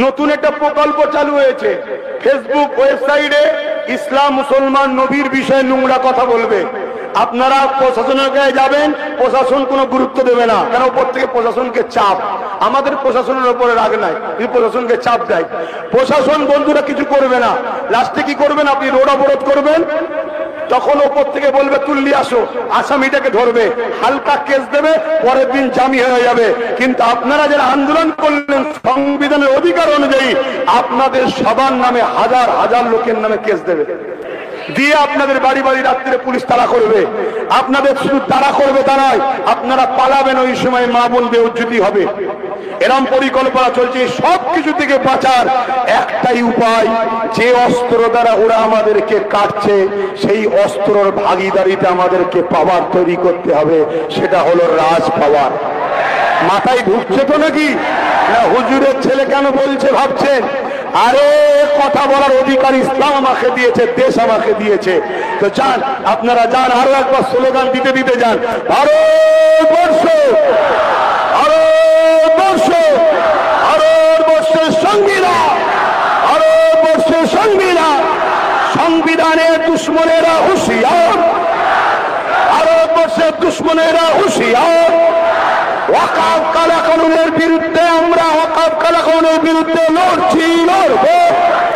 নতুন একটা প্রকল্প চালু হয়েছে, ফেসবুক ওয়েবসাইটে ইসলাম মুসলমান নবীর বিষয়ে নোংরা কথা বলবে। আপনারা প্রশাসনের কাছে যাবেন, প্রশাসন কোনো গুরুত্ব দেবে না, কেন উপর থেকে প্রশাসনকে চাপ। আমাদের প্রশাসনের উপরে রাগ নাই, কিন্তু প্রশাসনকে চাপ দেয়। প্রশাসন বন্ধুরা কিছু করবে না, লাস্টে কি করবেন? আপনি রোড অবরোধ করবেন, তখন ওপর থেকে বলবে তুললি আসো, আসামিটাকে ধরবে, হালকা কেস দেবে, পরের দিন জামিন হয়ে যাবে। কিন্তু আপনারা যারা আন্দোলন করলেন সংবিধানের অধিকার অনুযায়ী, আপনাদের সবার নামে হাজার হাজার লোকের নামে কেস দেবে, দিয়ে আপনাদের বাড়ি বাড়ি রাত্রে পুলিশ তাড়া করবে। আপনাদের শুধু তাড়া করবে তা নয়, আপনারা পালাবেন, ওই সময় মা বোন বেউজ্জতি হবে। এরম পরিকল্পনা চলছে। সব কিছু থেকে বাঁচার একটাই উপায়, যে অস্ত্র দ্বারা ওরা আমাদেরকে কাটছে সেই অস্ত্রর ভাগিদারিতে আমাদেরকে পাওয়ার তৈরি করতে হবে, সেটা হলো রাজ পাওয়ার। মাথায় ঢুকছে তো নাকি? না হুজুরের ছেলে কেন বলছে ভাবছেন? আরে কথা বলার অধিকার ইসলাম আমাকে দিয়েছে, দেশ আমাকে দিয়েছে। তো যান, আপনারা যান, আরো একবার স্লোগান দিতে দিতে যান, ভারতবর্ষ, ভারতবর্ষ, ভারতবর্ষের সংবিধান, ভারতবর্ষের সংবিধান, সংবিধানের দুশ্মনেরা হুঁশিয়ার, ভারতবর্ষের দুশ্মনেরা হুঁশিয়ার। ওয়াকাফ কালাকানুনের বিরুদ্ধে আমরা ওয়াকাফ কালাকানুনের বিরুদ্ধে লড়ছি, লড়বো।